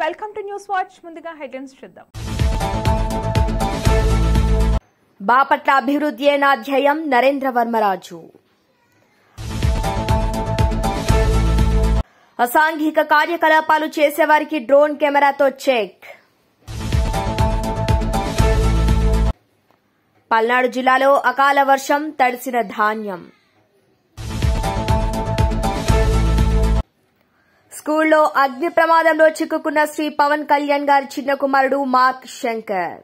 Welcome to news watch. ముందుగా headlines చూద్దాం. బాపట్ల అభివృద్ధి నా ధ్యేయం నరేంద్ర వర్మరాజు. అసాంఘిక కార్యకలాపాలు చేసేవారికి డ్రోన్ కెమెరాతో చెక్. పల్నాడు జిల్లాలో అకాల వర్షం, తడిసిన ధాన్యం. స్కూల్లో అగ్ని ప్రమాదంలో చిక్కుకున్న శ్రీ పవన్ కళ్యాణ్ గారి చిన్న కుమారుడు మార్క్ శంకర్.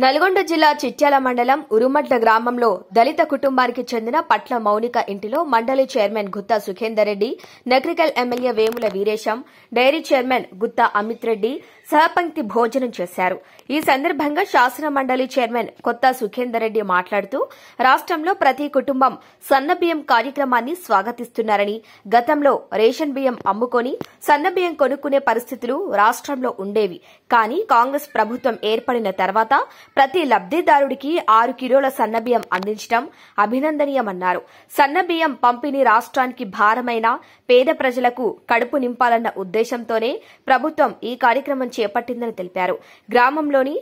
నల్గొండ జిల్లా చిట్యాల మండలం ఉరుమట్ల గ్రామంలో దళిత కుటుంబానికి చెందిన పట్ల మౌనిక ఇంటిలో మండలి chairman Gutta Sukhender Reddy, Nakrekal MLA Vemula Veeresham, dairy chairman Gutta Amit Reddy సహపంక్తి భోజనం చేశారు. ఈ సందర్భంగా శాసన మండలి చైర్మన్ కొత్త సుఖేందర్ రెడ్డి మాట్లాడుతూ రాష్ట్రంలో ప్రతి కుటుంబం సన్నబియ్యం కార్యక్రమాన్ని స్వాగతిస్తున్నారని, గతంలో రేషన్ బియ్యం అమ్ముకొని సన్నబియ్యం కొనుక్కునే పరిస్థితులు రాష్ట్రంలో ఉండేవి. కానీ కాంగ్రెస్ ప్రభుత్వం ఏర్పడిన తర్వాత ప్రతి లబ్దిదారుడికి 6 కిలోల సన్నబియ్యం అందించడం అభినందనీయమన్నారు. సన్నబియ్యం పంపిణీ రాష్ట్రానికి భారమైన పేద ప్రజలకు కడుపు నింపాలన్న ఉద్దేశంతోనే ప్రభుత్వం ఈ కార్యక్రమం చేపట్టిందని తెలిపారు. గ్రామంలోని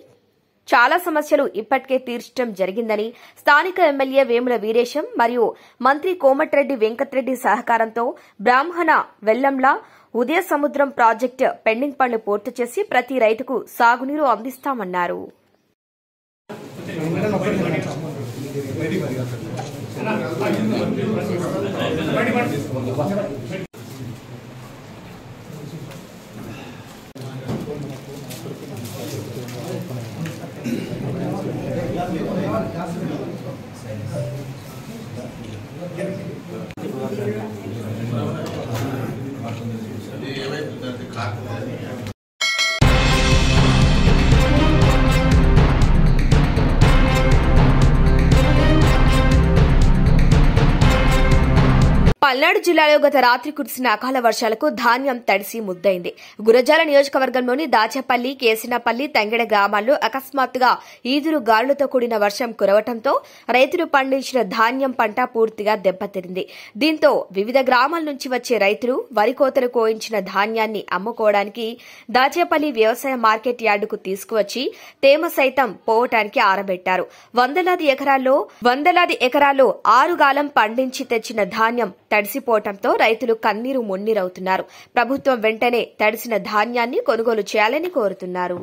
చాలా సమస్యలు ఇప్పటికే తీర్చడం జరిగిందని, స్థానిక ఎమ్మెల్యే వేముల వీరేశం మరియు మంత్రి కోమటిరెడ్డి వెంకటరెడ్డి సహకారంతో బ్రాహ్మణ వెల్లంల ఉదయ సముద్రం ప్రాజెక్టు పెండింగ్ పనులు పూర్తి చేసి ప్రతి రైతుకు సాగునీరు అందిస్తామన్నారు. పల్నాడు జిల్లాలో గత రాత్రి కురిసిన అకాల వర్షాలకు ధాన్యం తడిసి ముద్దైంది. గురజాల నియోజకవర్గంలోని దాచేపల్లి, కేసినపల్లి, తంగెడ గ్రామాల్లో అకస్మాత్తుగా ఈదురు గాలులతో కూడిన వర్షం కురవడంతో రైతులు పండించిన ధాన్యం పంట పూర్తిగా దెబ్బతింది. దీంతో వివిధ గ్రామాల నుంచి వచ్చే రైతులు వరి కోతలు కోయించిన ధాన్యాన్ని అమ్ముకోవడానికి దాచేపల్లి వ్యవసాయ మార్కెట్ యార్డుకు తీసుకువచ్చి తేమ సైతం పోవటానికి ఆరబెట్టారు. వందలాది ఎకరాల్లో ఆరుగాలం పండించి తెచ్చిన ధాన్యం తడిసిపోవడంతో రైతులు కన్నీరు మున్నీరవుతున్నారు. ప్రభుత్వం వెంటనే తడిసిన ధాన్యాన్ని కొనుగోలు చేయాలని కోరుతున్నారు.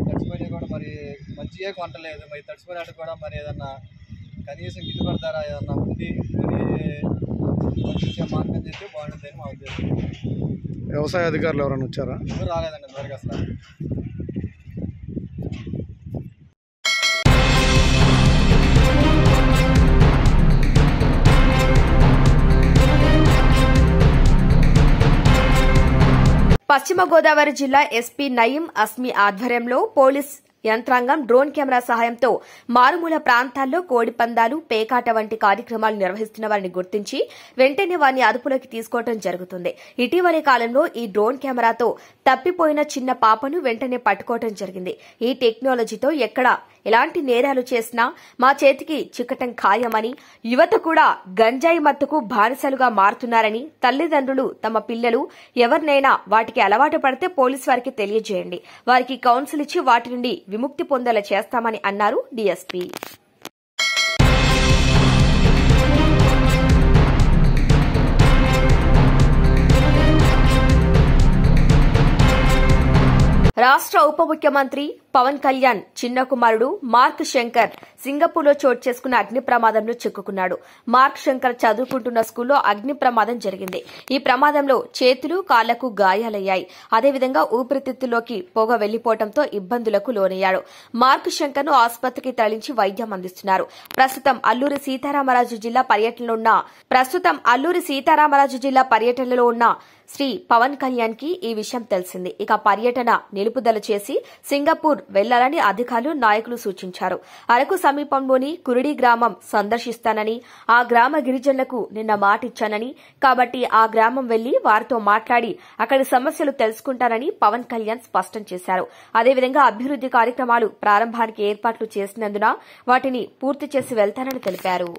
తడిసిపోయినా కూడా మరి మంచిగా కొంటలేదు. మరి తడిసిపోయినట్టు కూడా మరి ఏదన్నా కనీసం గిట్టుబాటు ధర ఏదన్నా ఉంది మరి మార్కెట్ చేస్తే బాగుంటుందని మా ఉద్దేశం. వ్యవసాయ అధికారులు ఎవరైనా వచ్చారా? ఎవరు రాలేదండి ఇంతవరకు అసలు. పశ్చిమ గోదావరి జిల్లా ఎస్పీ నయీం అస్మి ఆధ్వర్యంలో పోలీస్ యంత్రాంగం డ్రోన్ కెమెరా సహాయంతో మారుమూల ప్రాంతాల్లో కోడి పందాలు, పేకాట వంటి కార్యక్రమాలు నిర్వహిస్తున్న వారిని గుర్తించి వెంటనే వారిని అదుపులోకి తీసుకోవడం జరుగుతుంది. ఇటీవలి కాలంలో ఈ డ్రోన్ కెమెరాతో తప్పిపోయిన చిన్న పాపను వెంటనే పట్టుకోవడం జరిగింది. ఈ టెక్నాలజీతో ఎక్కడ ఎలాంటి నేరాలు చేసినా మా చేతికి చిక్కటం ఖాయమని, యువత కూడా గంజాయి మత్తుకు బానిసలుగా మారుతున్నారని, తల్లిదండ్రులు తమ పిల్లలు ఎవరినైనా వాటికి అలవాటు పడితే పోలీసు వారికి తెలియజేయండి, వారికి కౌన్సిల్ ఇచ్చి వాటి నుండి విముక్తి పొందేలా చేస్తామని అన్నారు డీఎస్పీ. రాష్ట్ర ఉప ముఖ్యమంత్రి పవన్ కళ్యాణ్ చిన్న కుమారుడు మార్క్ శంకర్ సింగపూర్లో చోటు చేసుకున్న అగ్ని ప్రమాదంలో చిక్కుకున్నాడు. మార్క్ శంకర్ చదువుకుంటున్న స్కూల్లో అగ్ని ప్రమాదం జరిగింది. ఈ ప్రమాదంలో చేతులు కాళ్లకు గాయాలయ్యాయి. అదేవిధంగా ఊపిరితిత్తుల్లోకి పొగ వెళ్లిపోవడంతో ఇబ్బందులకు లోనయ్యాడు. మార్క్ శంకర్ ను ఆసుపత్రికి తరలించి వైద్యం అందిస్తున్నారు. ప్రస్తుతం అల్లూరి సీతారామరాజు జిల్లా పర్యటనలో ఉన్న శ్రీ పవన్ కళ్యాణ్ కి ఈ విషయం తెలిసింది. ఇక పర్యటన నిలుపుదల చేసి సింగపూర్ వెళ్లాలని అధికారులు నాయకులు సూచించారు. అరకు సమీపంలోని కురిడి గ్రామం సందర్శిస్తానని, ఆ గ్రామ గిరిజనులకు నిన్న మాటిచ్చానని, కాబట్టి ఆ గ్రామం వెళ్లి వారితో మాట్లాడి అక్కడి సమస్యలు తెలుసుకుంటానని పవన్ కళ్యాణ్ స్పష్టం చేశారు. అదేవిధంగా అభివృద్ది కార్యక్రమాలు ప్రారంభానికి ఏర్పాట్లు చేసినందున వాటిని పూర్తి చేసి వెళ్తానని తెలిపారు.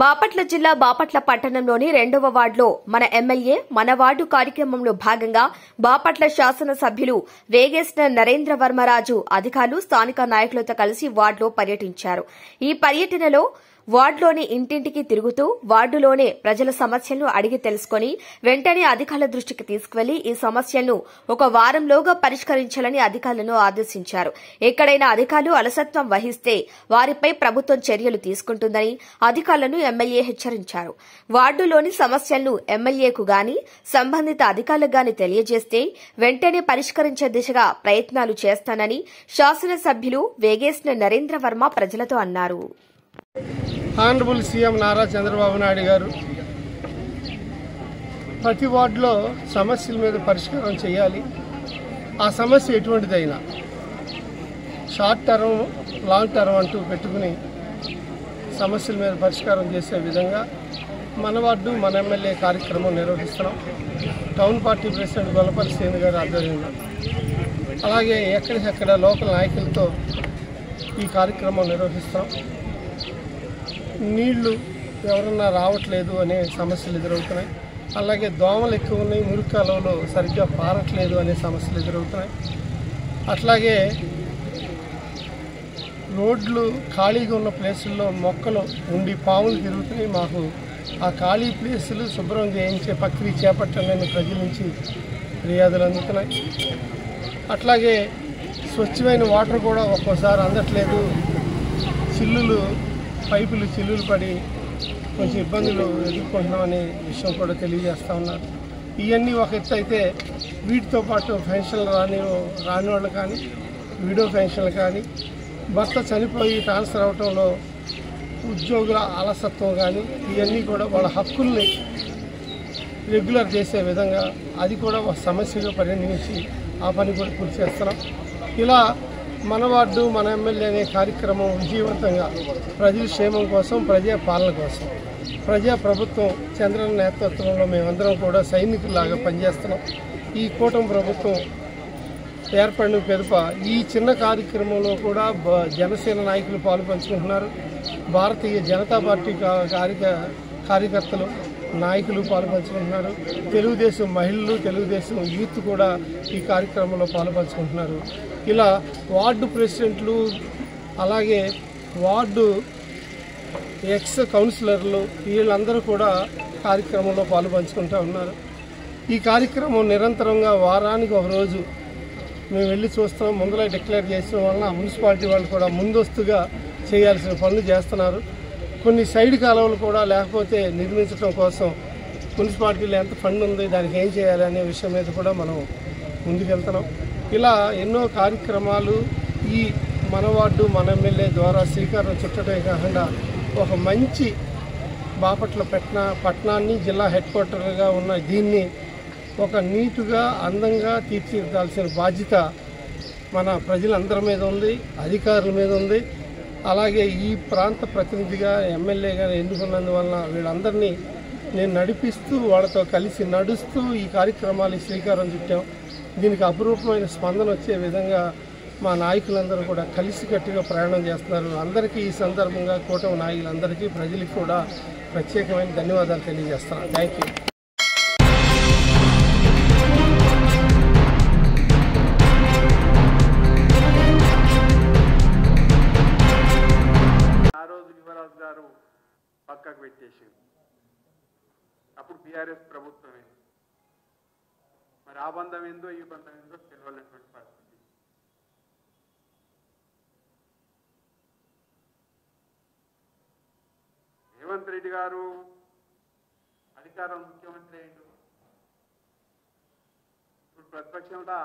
బాపట్ల జిల్లా బాపట్ల పట్టణంలోని 2వ వార్డులో మన ఎమ్మెల్యే మన వార్డు కార్యక్రమంలో భాగంగా బాపట్ల శాసనసభ్యులు వేగేశ్న నరేంద్ర వర్మరాజు అధికారులు స్థానిక నాయకులతో కలిసి వార్డులో పర్యటించారు. ఈ పర్యటనలో వార్డులోని ఇంటింటికి తిరుగుతూ వార్డులోనే ప్రజల సమస్యలను అడిగి తెలుసుకుని వెంటనే అధికారుల దృష్టికి తీసుకువెళ్లి ఈ సమస్యలను ఒక వారంలోగా పరిష్కరించాలని అధికారులను ఆదేశించారు. ఎక్కడైనా అధికారులు అలసత్వం వహిస్తే వారిపై ప్రభుత్వం చర్యలు తీసుకుంటుందని అధికారులను ఎమ్మెల్యే హెచ్చరించారు. వార్డులోని సమస్యలను ఎమ్మెల్యేకు గాని సంబంధిత అధికారులకు గాని తెలియజేస్తే వెంటనే పరిష్కరించే దిశగా ప్రయత్నాలు చేస్తానని శాసనసభ్యులు వేగేశ్న నరేంద్ర వర్మ ప్రజలతో అన్నారు. ఆనరబుల్ సీఎం నారా చంద్రబాబు నాయుడు గారు ప్రతి వార్డులో సమస్యల మీద పరిష్కారం చేయాలి. ఆ సమస్య ఎటువంటిదైనా షార్ట్ టర్మ్, లాంగ్ టర్మ్ అంటూ పెట్టుకుని సమస్యల మీద పరిష్కారం చేసే విధంగా మన వార్డు మన ఎమ్మెల్యే కార్యక్రమం నిర్వహిస్తున్నాం. Town party president Gollapalli Srinu గారి ఆధ్వర్యంలో, అలాగే ఎక్కడికక్కడ లోకల్ నాయకులతో ఈ కార్యక్రమం నిర్వహిస్తాం. నీళ్లు ఎవరన్నా రావట్లేదు అనే సమస్యలు ఎదురవుతున్నాయి. అలాగే దోమలు ఎక్కువ ఉన్నాయి, మురికి కాలువలో సరిగ్గా పారట్లేదు అనే సమస్యలు ఎదురవుతున్నాయి. అట్లాగే రోడ్లు ఖాళీగా ఉన్న ప్లేసుల్లో మొక్కలు ఉండి పాములు తిరుగుతున్నాయి. మాకు ఆ ఖాళీ ప్లేసులు శుభ్రం చేయించే ప్రక్రియ చేపట్టాలని ప్రజల నుంచి ఫిర్యాదులు అందుతున్నాయి. అట్లాగే స్వచ్ఛమైన వాటర్ కూడా ఒక్కోసారి అందట్లేదు. పైపులు చిల్లులు పడి కొంచెం ఇబ్బందులు ఎదుర్కొంటున్నామనే విషయం కూడా తెలియజేస్తూ ఉన్నారు. ఇవన్నీ ఒక ఎత్తు అయితే, వీటితో పాటు పెన్షన్లు రాని వాళ్ళు కానీ, విడో పెన్షన్లు కానీ, భర్త చనిపోయి ట్రాన్స్ఫర్ అవడంలో ఉద్యోగుల అలసత్వం కానీ, ఇవన్నీ కూడా వాళ్ళ హక్కుల్ని రెగ్యులర్ చేసే విధంగా అది కూడా ఒక సమస్యగా పరిగణించి ఆ పని కూడా పూర్తి చేస్తున్నాం. ఇలా మన వార్డు మన ఎమ్మెల్యే అనే కార్యక్రమం విజయవంతంగా ప్రజల క్షేమం కోసం, ప్రజా పాలన కోసం, ప్రజా ప్రభుత్వం చంద్రన్న నేతృత్వంలో మేమందరం కూడా సైనికుల్లాగా పనిచేస్తున్నాం. ఈ కూటమి ప్రభుత్వం ఏర్పడిన పిదప ఈ చిన్న కార్యక్రమంలో కూడా జనసేన నాయకులు పాలుపంచుకుంటున్నారు. భారతీయ జనతా పార్టీ కార్యకర్తలు నాయకులు పాలుపంచుకుంటున్నారు. తెలుగుదేశం మహిళలు, తెలుగుదేశం యూత్ కూడా ఈ కార్యక్రమంలో పాలుపంచుకుంటున్నారు. ఇలా వార్డు ప్రెసిడెంట్లు, అలాగే వార్డు ఎక్స్ కౌన్సిలర్లు వీళ్ళందరూ కూడా కార్యక్రమంలో పాలుపంచుకుంటూ ఉన్నారు. ఈ కార్యక్రమం నిరంతరంగా వారానికి ఒక రోజు మేము వెళ్ళి చూస్తాం. ముందులా డిక్లేర్ చేసిన వలన మున్సిపాలిటీ వాళ్ళు కూడా ముందస్తుగా చేయాల్సిన పనులు చేస్తున్నారు. కొన్ని సైడ్ కాలువలు కూడా లేకపోతే నిర్మించడం కోసం మున్సిపాలిటీలో ఎంత ఫండ్ ఉంది, దానికి ఏం చేయాలి అనే విషయం మీద కూడా మనం ముందుకెళ్తున్నాం. ఇలా ఎన్నో కార్యక్రమాలు ఈ మన వార్డు మన ఎమ్మెల్యే ద్వారా శ్రీకారం చుట్టడమే కాకుండా ఒక మంచి బాపట్ల పట్టణాన్ని జిల్లా హెడ్ క్వార్టర్గా ఉన్న దీన్ని ఒక నీటుగా అందంగా తీర్చిదిద్దాల్సిన బాధ్యత మన ప్రజలందరి మీద ఉంది, అధికారుల మీద ఉంది. అలాగే ఈ ప్రాంత ప్రతినిధిగా ఎమ్మెల్యేగా ఎన్నుకున్నందువలన వీళ్ళందరినీ నేను నడిపిస్తూ వాళ్ళతో కలిసి నడుస్తూ ఈ కార్యక్రమాలు శ్రీకారం చుట్టాం. దీనికి అపురూపమైన స్పందన వచ్చే విధంగా మా నాయకులందరూ కూడా కలిసికట్టుగా ప్రయాణం చేస్తున్నారు. అందరికీ ఈ సందర్భంగా కూటమి నాయకులందరికీ, ప్రజలకు కూడా ప్రత్యేకమైన ధన్యవాదాలు తెలియజేస్తున్నాను. Thank you. పక్కకు పెట్టేసింది. అప్పుడు బీఆర్ఎస్ ప్రభుత్వమే. మరి ఆ బంధం ఏందో ఈ బంధం ఏందో తెలియాలన్నటువంటి పరిస్థితి. రేవంత్ రెడ్డి గారు అధికారం ముఖ్యమంత్రి అయ్యిండు. ఇప్పుడు ప్రతిపక్షంలో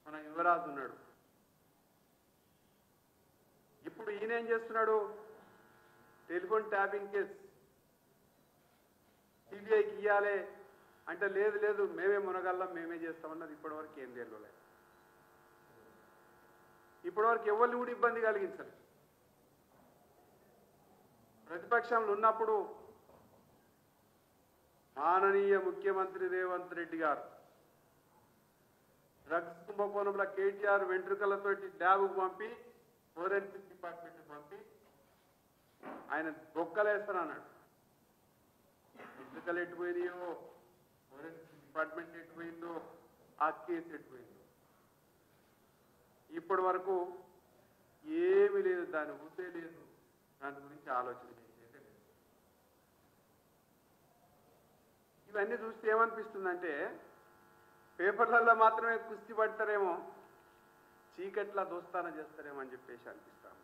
మన యువరాజు ఉన్నాడు. ఇప్పుడు ఈయన ఏం చేస్తున్నాడు? టెలిఫోన్ ట్యాపింగ్ కేసు సిబిఐకి ఇవ్వాలి అంటే లేదు లేదు మేమే మునగల్లం మేమే చేస్తామన్నది ఇప్పటివరకు ఏం తెలియలేదు. ఇప్పటివరకు ఎవరిని కూడా ఇబ్బంది కలిగించలేదు. ప్రతిపక్షంలో ఉన్నప్పుడు మాననీయ ముఖ్యమంత్రి రేవంత్ రెడ్డి గారు డ్రగ్స్ కుంభకోణంలో కేటీఆర్ వెంట్రుకలతోటి ల్యాబ్కు పంపి ఫోరెన్సిక్ డిపార్ట్మెంట్కి పంపి ఆయన బొక్కలేస్తానన్నాడు. వెంట్రుకలు ఎట్టుపోయినాయో ఫోరెన్సిక్ డిపార్ట్మెంట్ ఎట్టుపోయిందో ఆ కేసు ఎట్టుపోయిందో ఇప్పటి వరకు ఏమీ లేదు. దాని ఊసే లేదు. దాని గురించి ఆలోచన చేసేదే లేదు. ఇవన్నీ చూస్తే ఏమనిపిస్తుందంటే పేపర్లలో మాత్రమే కుస్తీ పడతారేమో, చీకట్లా దోస్తాన చేస్తారేమో అని చెప్పేసి అనిపిస్తాను.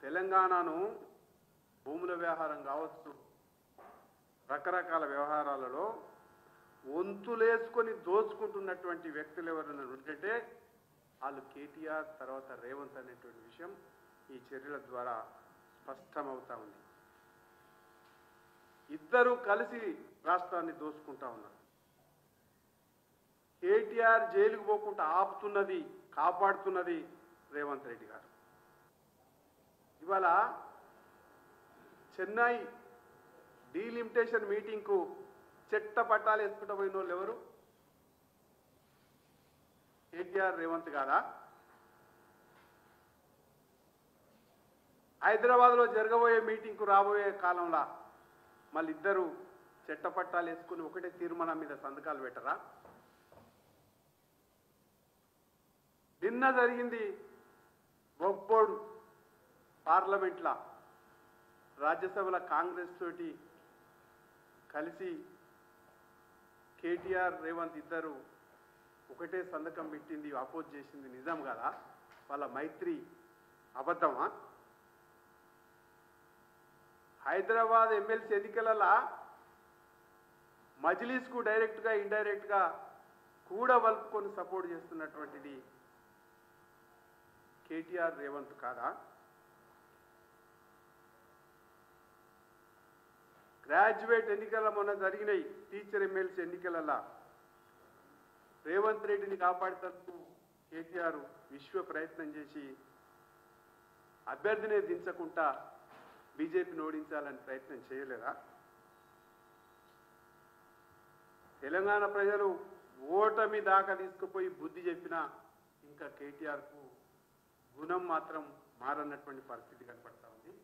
తెలంగాణను భూముల వ్యవహారం కావచ్చు, రకరకాల వ్యవహారాలలో వంతులేసుకొని దోచుకుంటున్నటువంటి వ్యక్తులు ఎవరైనా ఉంటే వాళ్ళు కేటీఆర్ తర్వాత రేవంత్ అనేటువంటి విషయం ఈ చర్యల ద్వారా స్పష్టమవుతా ఉంది. ఇద్దరు కలిసి రాష్ట్రాన్ని దోచుకుంటా ఉన్నారు. కేటీఆర్ జైలుకు పోకుండా ఆపుతున్నది, కాపాడుతున్నది రేవంత్ రెడ్డి గారు. ఇవాళ చెన్నై డీలిమిటేషన్ మీటింగ్కు చెట్ట పట్టాలు వేసుకుంటూ పోయిన వాళ్ళు ఎవరు? కేటీఆర్ రేవంత్ గారా? హైదరాబాద్లో జరగబోయే మీటింగ్కు రాబోయే కాలంలో మళ్ళీ ఇద్దరు చెట్ట పట్టాలు వేసుకుని ఒకటే తీర్మానం మీద సంతకాలు పెట్టరా? నిన్న జరిగింది ఒక్కోడు పార్లమెంట్లో రాజ్యసభలో కాంగ్రెస్ తోటి కలిసి కేటీఆర్ రేవంత్ ఇద్దరు ఒకటే సంతకం పెట్టింది, అపోజ్ చేసింది నిజం కదా? వాళ్ళ మైత్రి అబద్ధమా? హైదరాబాద్ ఎమ్మెల్సీ ఎన్నికలలో మజ్లీస్కు డైరెక్ట్గా ఇండైరెక్ట్గా కూడా వలుపుకొని సపోర్ట్ చేస్తున్నటువంటిది కేటీఆర్ రేవంత్ కాదా? గ్రాడ్యుయేట్ ఎన్నికల మొన్న జరిగినాయి టీచర్ ఎమ్మెల్సీ ఎన్నికలలో రేవంత్ రెడ్డిని కాపాడేందుకు కేటీఆర్ విశ్వ ప్రయత్నం చేసి అభ్యర్థినే దించకుండా బీజేపీని ఓడించాలని ప్రయత్నం చేయలేదా? తెలంగాణ ప్రజలు ఓటమి దాకా తీసుకుపోయి బుద్ధి చెప్పినా ఇంకా కేటీఆర్కు గుణం మాత్రం మారన్నటువంటి పరిస్థితి కనపడతా ఉంది.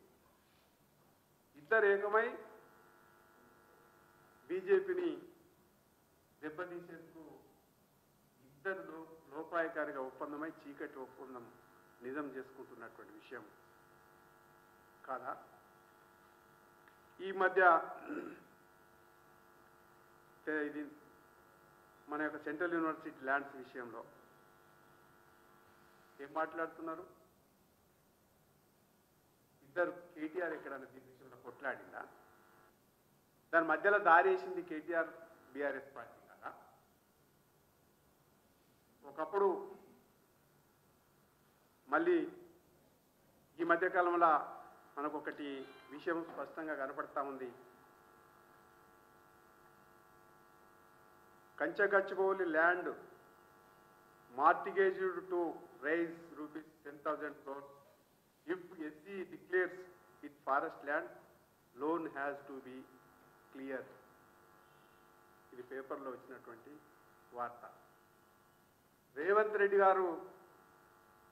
ఇద్దరు ఏకమై బీజేపీని దెబ్బతీసేందుకు ఇద్దరు లోపాయకారిగా ఒప్పందమై చీకటి ఒప్పందం నిజం చేసుకుంటున్నటువంటి విషయం కాదా? ఈ మధ్య ఇది మన యొక్క సెంట్రల్ యూనివర్సిటీ ల్యాండ్స్ విషయంలో ఏం మాట్లాడుతున్నారు? ఇద్దరు కేటీఆర్ ఎక్కడన్నా దీని విషయంలో కొట్లాడిందా? దాని మధ్యలో దారేసింది కేటీఆర్ బీఆర్ఎస్ పార్టీ కదా? ఒకప్పుడు మళ్ళీ ఈ మధ్యకాలంలో మనకొకటి విషయం స్పష్టంగా కనపడతా ఉంది. Kancha Gachibowli land mortgaged to raise rupees 10,000 crores. If SC declares it forest land, loan has to be clear. ఇది పేపర్లో వచ్చినటువంటి వార్త. రేవంత్ రెడ్డి గారు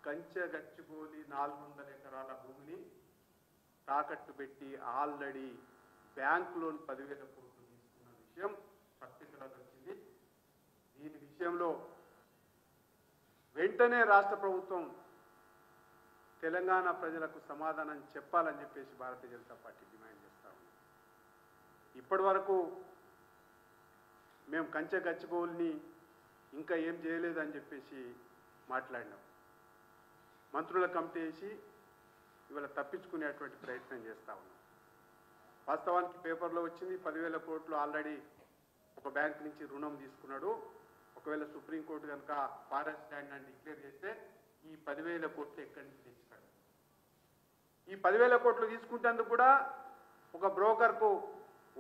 కంచగచ్చిబౌలి 400 ఎకరాల భూమిని తాకట్టు పెట్టి ఆల్రెడీ బ్యాంక్ లోన్ 10,000 కోట్లు తీసుకున్న విషయం పత్రికలో వచ్చింది. దీని విషయంలో వెంటనే రాష్ట్ర ప్రభుత్వం తెలంగాణ ప్రజలకు సమాధానం చెప్పాలని చెప్పేసి భారతీయ జనతా పార్టీ డిమాండ్ చేస్తూ ఉంది. ఇప్పటి వరకు మేము కంచె గచ్చిబౌలిని ఇంకా ఏం చేయలేదని చెప్పేసి మాట్లాడినాం. మంత్రుల కమిటీ వేసి ఇవాళ తప్పించుకునేటువంటి ప్రయత్నం చేస్తూ ఉన్నాం. వాస్తవానికి పేపర్లో వచ్చింది 10,000 కోట్లు ఆల్రెడీ ఒక బ్యాంక్ నుంచి రుణం తీసుకున్నాడు. ఒకవేళ సుప్రీంకోర్టు కనుక ఫారెస్ట్ ల్యాండ్ అని డిక్లేర్ చేస్తే ఈ 10,000 కోట్లు ఎక్కడి నుంచి తెచ్చిస్తాడు? ఈ 10,000 కోట్లు తీసుకుంటేందుకు కూడా ఒక బ్రోకర్కు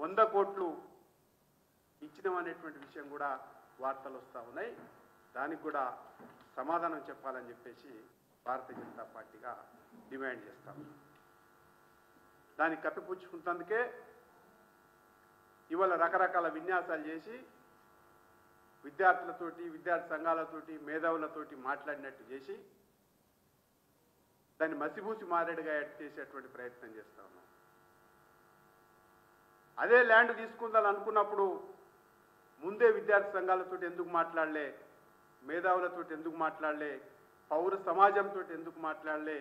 100 కోట్లు ఇచ్చినామనేటువంటి విషయం కూడా వార్తలు వస్తూ ఉన్నాయి. దానికి కూడా సమాధానం చెప్పాలని చెప్పేసి భారతీయ జనతా పార్టీగా డిమాండ్ చేస్తాం. దాన్ని కప్పిపుచ్చుకుంటందుకే ఇవాళ రకరకాల విన్యాసాలు చేసి విద్యార్థులతోటి, విద్యార్థి సంఘాలతోటి, మేధావులతోటి మాట్లాడినట్టు చేసి దాన్ని మసిబూసి మారేడుగా చేసేటువంటి ప్రయత్నం చేస్తా ఉన్నాం. అదే ల్యాండ్ తీసుకుందాం అనుకున్నప్పుడు ముందే విద్యార్థి సంఘాలతో ఎందుకు మాట్లాడలే, మేధావులతో ఎందుకు మాట్లాడలే, పౌర సమాజంతో ఎందుకు మాట్లాడలే,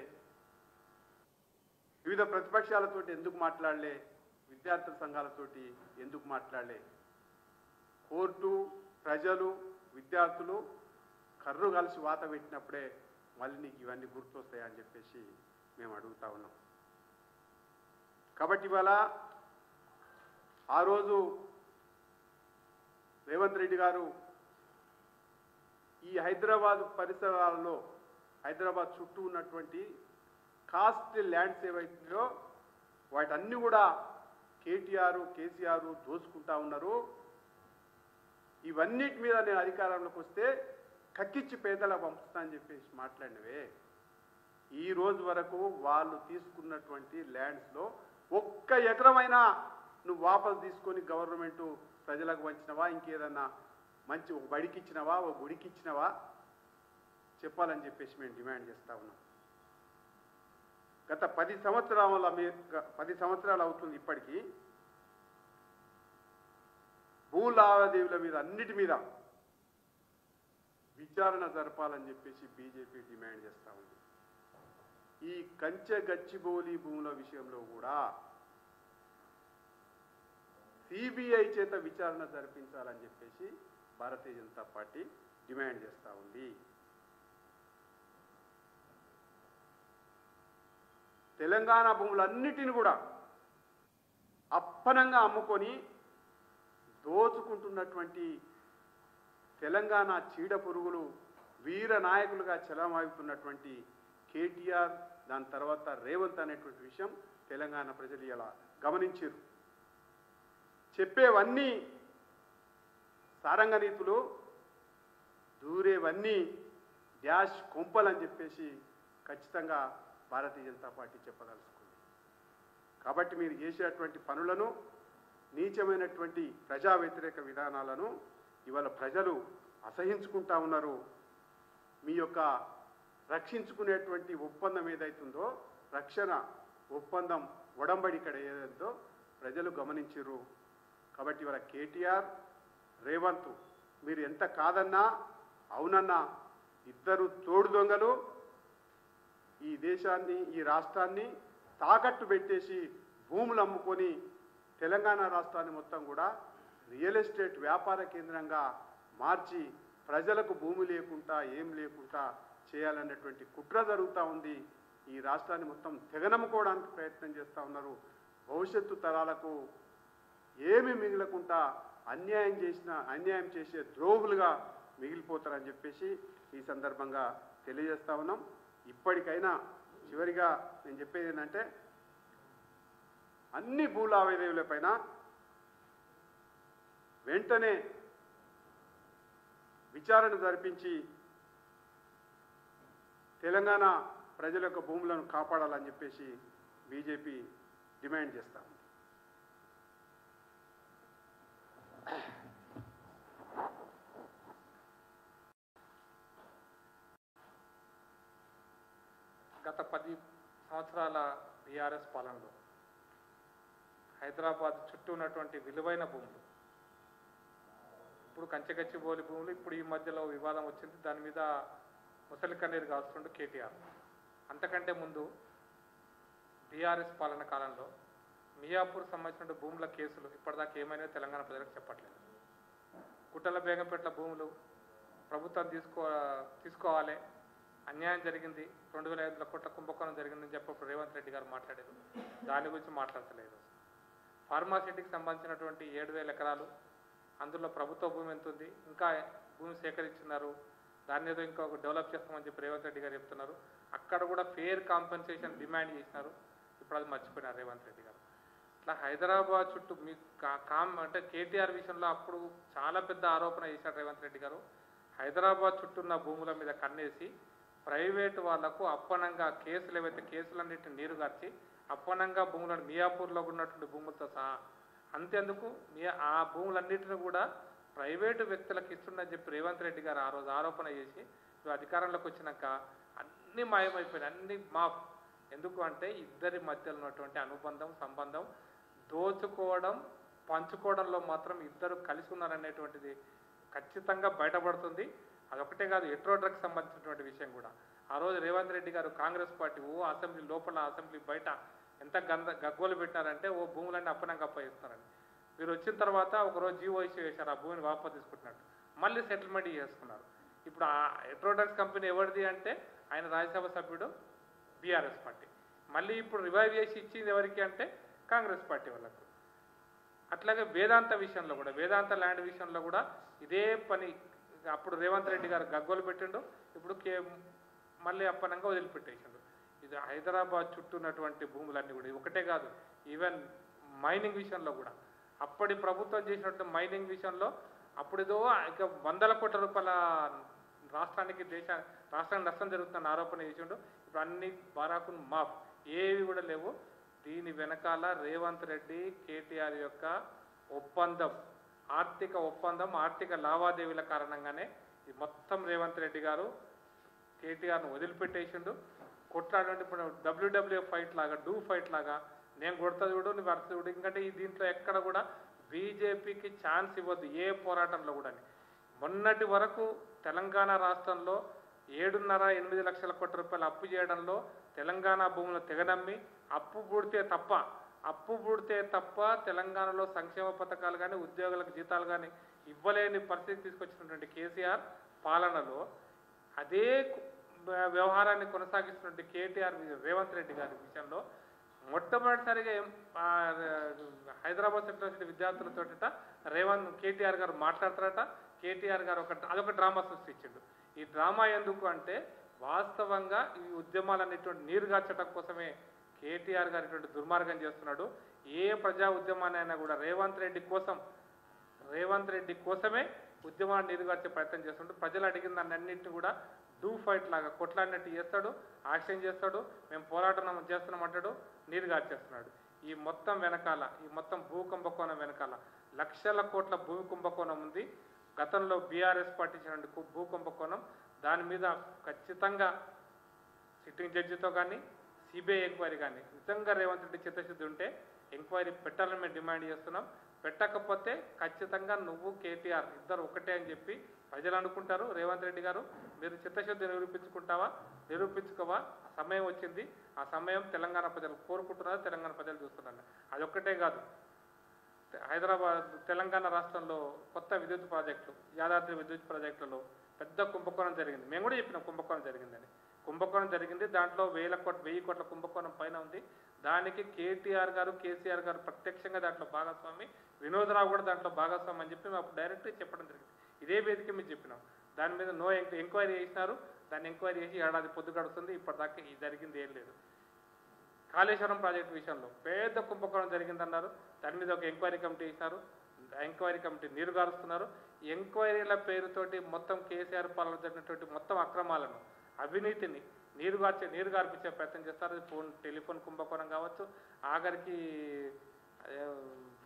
వివిధ ప్రతిపక్షాలతో ఎందుకు మాట్లాడలే, విద్యార్థుల సంఘాలతోటి ఎందుకు మాట్లాడలే? కోర్టు, ప్రజలు, విద్యార్థులు కర్రు కలిసి వాత పెట్టినప్పుడే మళ్ళీ నీకు ఇవన్నీ గుర్తొస్తాయని చెప్పేసి మేము అడుగుతా ఉన్నాం. కాబట్టి ఇవాళ ఆ రోజు రేవంత్ రెడ్డి గారు ఈ హైదరాబాద్ పరిసరాల్లో, హైదరాబాద్ చుట్టూ ఉన్నటువంటి కాస్ట్ ల్యాండ్స్ ఏవైతున్నాయో వాటన్నీ కూడా కేటీఆర్, కేసీఆర్ దోచుకుంటా ఉన్నారు. ఇవన్నిటి మీద నేను అధికారంలోకి వస్తే కక్కిచ్చి పేదల పంపుతా అని చెప్పేసి మాట్లాడినవే. ఈ రోజు వరకు వాళ్ళు తీసుకున్నటువంటి ల్యాండ్స్లో 1 ఎకరమైనా నువ్వు వాపసు తీసుకొని గవర్నమెంట్ ప్రజలకు వంచినవా, ఇంకేదన్నా మంచి ఒక బడికి ఇచ్చినవా, ఒక గుడికి ఇచ్చినవా చెప్పాలని చెప్పేసి మేము డిమాండ్ చేస్తూ ఉన్నాం. గత 10 సంవత్సరాలు అవుతుంది ఇప్పటికీ భూ లావాదేవీల మీద అన్నిటి మీద విచారణ జరపాలని చెప్పేసి బీజేపీ డిమాండ్ చేస్తూ ఉంది. ఈ కంచె గచ్చిబౌలి భూముల విషయంలో కూడా సిబిఐ చేత విచారణ జరిపించాలని చెప్పేసి భారతీయ జనతా పార్టీ డిమాండ్ చేస్తూ ఉంది. తెలంగాణ భూములన్నిటిని కూడా అప్పనంగా అమ్ముకొని దోచుకుంటున్నటువంటి తెలంగాణ చీడ పురుగులు, వీర నాయకులుగా చెలమాగుతున్నటువంటి కేటీఆర్, దాని తర్వాత రేవంత్ అనేటువంటి విషయం తెలంగాణ ప్రజలు ఇలా గమనించారు. చెప్పేవన్నీ సారంగ నీతులు, దూరేవన్నీ డాష్ కొంపలని చెప్పేసి ఖచ్చితంగా భారతీయ జనతా పార్టీ చెప్పదలుచుకుంది. కాబట్టి మీరు చేసేటువంటి పనులను, నీచమైనటువంటి ప్రజా వ్యతిరేక విధానాలను ఇవాళ ప్రజలు అసహించుకుంటా ఉన్నారు. మీ యొక్క రక్షించుకునేటువంటి ఒప్పందం ఏదైతుందో, రక్షణ ఒప్పందం ఒడంబడికడ ఏదైతుందో ప్రజలు గమనించారు. కాబట్టి ఇవాళ కేటీఆర్, రేవంత్ మీరు ఎంత కాదన్నా అవునన్నా ఇద్దరు తోడు దొంగలు ఈ దేశాన్ని, ఈ రాష్ట్రాన్ని తాకట్టు పెట్టేసి భూములు అమ్ముకొని తెలంగాణ రాష్ట్రాన్ని మొత్తం కూడా రియల్ ఎస్టేట్ వ్యాపార కేంద్రంగా మార్చి ప్రజలకు భూమి లేకుండా ఏం లేకుండా చేయాలన్నటువంటి కుట్ర జరుగుతూ ఉంది. ఈ రాష్ట్రాన్ని మొత్తం తెగనమ్ముకోవడానికి ప్రయత్నం చేస్తూ ఉన్నారు. భవిష్యత్తు తరాలకు ఏమి మిగలకుండా అన్యాయం చేసే ద్రోహులుగా మిగిలిపోతారని చెప్పేసి ఈ సందర్భంగా తెలియజేస్తా ఉన్నాం. ఇప్పటికైనా చివరిగా నేను చెప్పేది ఏంటంటే, అన్ని భూ లావాదేవీలపైన వెంటనే విచారణ జరిపించి తెలంగాణ ప్రజల యొక్క భూములను కాపాడాలని చెప్పేసి బీజేపీ డిమాండ్ చేస్తాం. గత 10 సంవత్సరాల బీఆర్ఎస్ పాలనలో హైదరాబాద్ చుట్టూ ఉన్నటువంటి విలువైన భూములు, ఇప్పుడు కంచెగచ్చిబౌలి భూములు, ఇప్పుడు ఈ మధ్యలో వివాదం వచ్చింది, దాని మీద ముసలి కన్నీరు కాస్తుండే కేటీఆర్. అంతకంటే ముందు బీఆర్ఎస్ పాలన కాలంలో మియాపూర్ సంబంధించిన భూముల కేసులు ఇప్పటిదాకా ఏమైనా తెలంగాణ ప్రజలకు చెప్పట్లేదు. గుట్టల బేగంపేట్ల భూములు ప్రభుత్వం తీసుకోవాలి, అన్యాయం జరిగింది, 2,500 కోట్ల కుంభకోణం జరిగిందని చెప్పి రేవంత్ రెడ్డి గారు మాట్లాడారు. దాని గురించి మాట్లాడతలేదు. ఫార్మాసిటీకి సంబంధించినటువంటి 7,000 ఎకరాలు, అందులో ప్రభుత్వ భూమి ఎంత ఉంది, ఇంకా భూమి సేకరించున్నారు, దాన్ని ఏదో ఇంకా డెవలప్ చేస్తామని చెప్పి రేవంత్ రెడ్డి గారు చెప్తున్నారు. అక్కడ కూడా ఫేర్ కాంపెన్సేషన్ డిమాండ్ చేసినారు. ఇప్పుడు అది మర్చిపోయినారు రేవంత్ రెడ్డి గారు. ఇట్లా హైదరాబాద్ చుట్టూ మీ అంటే కేటీఆర్ విషయంలో అప్పుడు చాలా పెద్ద ఆరోపణ చేశారు రేవంత్ రెడ్డి గారు. హైదరాబాద్ చుట్టూ ఉన్న భూముల మీద కన్నేసి ప్రైవేటు వాళ్లకు అప్పనంగా కేసులు ఏవైతే కేసులన్నింటినీ నీరుగార్చి అప్పనంగా భూములను మియాపూర్లో ఉన్నటువంటి భూములతో సహా అంతేందుకు ఆ భూములన్నింటినీ కూడా ప్రైవేటు వ్యక్తులకు ఇస్తుందని చెప్పి రేవంత్ రెడ్డి గారు ఆ రోజు ఆరోపణ చేసి అధికారంలోకి వచ్చినాక అన్నీ మాయమైపోయినాయి, అన్నీ మాఫ్. ఎందుకు అంటే ఇద్దరి మధ్యలో ఉన్నటువంటి అనుబంధం సంబంధం దోచుకోవడం పంచుకోవడంలో మాత్రం ఇద్దరు కలిసి ఉన్నారనేటువంటిది ఖచ్చితంగా బయటపడుతుంది. అదొకటే కాదు, ఎట్రో డ్రగ్స్ సంబంధించినటువంటి విషయం కూడా ఆ రోజు రేవంత్ రెడ్డి గారు కాంగ్రెస్ పార్టీ అసెంబ్లీ లోపల అసెంబ్లీ బయట ఎంత గగ్గోలు పెట్టారంటే భూములన్నీ అప్పనంగా అప్పగిస్తున్నారని. మీరు వచ్చిన తర్వాత ఒకరోజు జీవో ఇష్యూ చేశారు, ఆ భూమిని వాపసు తీసుకుంటున్నట్టు, మళ్ళీ సెటిల్మెంట్ చేసుకున్నారు. ఇప్పుడు ఆ ఎట్రో డ్రగ్స్ కంపెనీ ఎవరిది అంటే ఆయన రాజ్యసభ సభ్యుడు బీఆర్ఎస్ పార్టీ. మళ్ళీ ఇప్పుడు రివైవ్ చేసి ఇచ్చింది ఎవరికి అంటే కాంగ్రెస్ పార్టీ వాళ్ళకు. అట్లాగే వేదాంత విషయంలో కూడా, వేదాంత ల్యాండ్ విషయంలో కూడా ఇదే పని. అప్పుడు రేవంత్ రెడ్డి గారు గగ్గోలు పెట్టిండు, ఇప్పుడు మళ్ళీ అప్పనంగా వదిలిపెట్టేసిండు. ఇది హైదరాబాద్ చుట్టూ ఉన్నటువంటి భూములన్నీ కూడా ఒకటే కాదు, ఈవెన్ మైనింగ్ విషయంలో కూడా అప్పటి ప్రభుత్వం చేసినటువంటి మైనింగ్ విషయంలో అప్పుడేదో ఇక 100 కోట్ల రూపాయల రాష్ట్రానికి నష్టం జరుగుతున్న ఆరోపణ చేసిండు. ఇప్పుడు అన్ని బారాకులు మాఫ్, ఏవి కూడా లేవు. దీని వెనకాల రేవంత్ రెడ్డి కేటీఆర్ యొక్క ఒప్పందం, ఆర్థిక ఒప్పందం, ఆర్థిక లావాదేవీల కారణంగానే ఈ మొత్తం రేవంత్ రెడ్డి గారు కేటీఆర్ను వదిలిపెట్టేసిండు. కొట్లాడంటే ఇప్పుడు WWF ఫైట్ లాగా, ఫైట్ లాగా నేను కొడతా చూడు, నువ్వు అర్థం చూడు. ఎందుకంటే ఈ దీంట్లో ఎక్కడ కూడా బీజేపీకి ఛాన్స్ ఇవ్వద్దు ఏ పోరాటంలో కూడా. మొన్నటి వరకు తెలంగాణ రాష్ట్రంలో 7.5-8 లక్షల కోట్ల రూపాయలు అప్పు చేయడంలో తెలంగాణ భూములు తెగనమ్మి అప్పు పుడితే తప్ప తెలంగాణలో సంక్షేమ పథకాలు కానీ ఉద్యోగులకు జీతాలు కానీ ఇవ్వలేని పరిస్థితి తీసుకొచ్చినటువంటి కేసీఆర్ పాలనలో అదే వ్యవహారాన్ని కొనసాగిస్తున్నటువంటి కేటీఆర్ రేవంత్ రెడ్డి గారి విషయంలో మొట్టమొదటిసారిగా హైదరాబాద్ సెంట్రల్ యూనివర్సిటీ విద్యార్థులతో కేటీఆర్ గారు మాట్లాడతారట. కేటీఆర్ గారు అదొక డ్రామా సృష్టించిండు. ఈ డ్రామా ఎందుకు అంటే వాస్తవంగా ఈ ఉద్యమాలన్నిటువంటి నీరుగార్చడం కోసమే కేటీఆర్ గారు ఇటువంటి దుర్మార్గం చేస్తున్నాడు. ఏ ప్రజా ఉద్యమాన్నైనా కూడా రేవంత్ రెడ్డి కోసమే ఉద్యమాన్ని నీరుగార్చే ప్రయత్నం చేస్తుంటాడు. ప్రజలు అడిగిన దాన్ని అన్నింటినీ కూడా ఫైట్ లాగా కొట్లాడినట్టు చేస్తాడు, యాక్షన్ చేస్తాడు, మేము పోరాటం చేస్తున్నామంటాడు, నీరుగార్చేస్తున్నాడు. ఈ మొత్తం వెనకాల, ఈ మొత్తం భూ కుంభకోణం వెనకాల లక్షల కోట్ల భూ కుంభకోణం ఉంది. గతంలో బీఆర్ఎస్ పార్టీ చేసిన భూ కుంభకోణం, దాని మీద ఖచ్చితంగా సిట్టింగ్ జడ్జితో కానీ సిబిఐ ఎంక్వైరీ కానీ నిజంగా రేవంత్ రెడ్డి చిత్తశుద్ధి ఉంటే ఎంక్వైరీ పెట్టాలని మేము డిమాండ్ చేస్తున్నాం. పెట్టకపోతే ఖచ్చితంగా నువ్వు కేటీఆర్ ఇద్దరు ఒకటే అని చెప్పి ప్రజలు అనుకుంటారు. రేవంత్ రెడ్డి గారు మీరు చిత్తశుద్ధి నిరూపించుకోవా, సమయం వచ్చింది. ఆ సమయం తెలంగాణ ప్రజలు కోరుకుంటున్నారు, తెలంగాణ ప్రజలు చూస్తున్నారు. అదొక్కటే కాదు, తెలంగాణ రాష్ట్రంలో కొత్త విద్యుత్ ప్రాజెక్టులు, యాదాద్రి విద్యుత్ ప్రాజెక్టులలో పెద్ద కుంభకోణం జరిగింది. మేము కూడా చెప్పినాం కుంభకోణం జరిగిందని. కుంభకోణం జరిగింది, దాంట్లో 1000 కోట్ల కుంభకోణం పైన ఉంది. దానికి కేటీఆర్ గారు, కేసీఆర్ గారు ప్రత్యక్షంగా దాంట్లో భాగస్వామి, వినోద్ రావు కూడా దాంట్లో భాగస్వామి అని చెప్పి మేము డైరెక్ట్గా చెప్పడం జరిగింది. ఇదే వేదిక మీద చెప్పినాం. దాని మీద ఎంక్వైరీ చేసినారు. దాన్ని ఎంక్వైరీ చేసి ఏడాది పొద్దు గడుస్తుంది, ఇప్పటిదాకా జరిగింది ఏం లేదు. కాళేశ్వరం ప్రాజెక్టు విషయంలో పెద్ద కుంభకోణం జరిగిందన్నారు. దాని మీద ఒక ఎంక్వైరీ కమిటీ వేసినారు. ఎంక్వైరీ కమిటీ నీరుగారుస్తున్నారు. ఎంక్వైరీల పేరుతోటి మొత్తం కేసీఆర్ పాలన జరిగినటువంటి మొత్తం అక్రమాలను, అవినీతిని నీరుగార్పించే ప్రయత్నం చేస్తారు. టెలిఫోన్ కుంభకోణం కావచ్చు, ఆఖరికి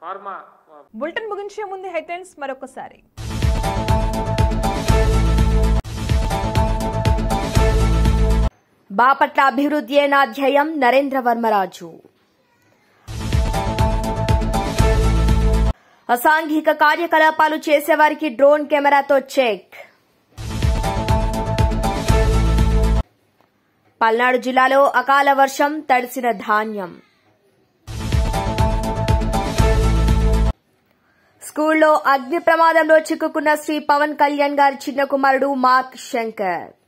ఫార్మా. బులెటిన్ ముగించే ముందు హెడ్లైన్స్ మరొకసారి. బాపట్ల అభివృద్ధి నా ధ్యేయం, నరేంద్ర వర్మరాజు. అసాంఘిక కార్యకలాపాలు చేసేవారికి డ్రోన్ కెమెరాతో చెక్. పల్నాడు జిల్లాలో అకాల వర్షం, తడిసిన ధాన్యం. స్కూల్లో అగ్ని ప్రమాదంలో చిక్కుకున్న శ్రీ పవన్ కళ్యాణ్ గారి చిన్న కుమారుడు మార్క్ శంకర్.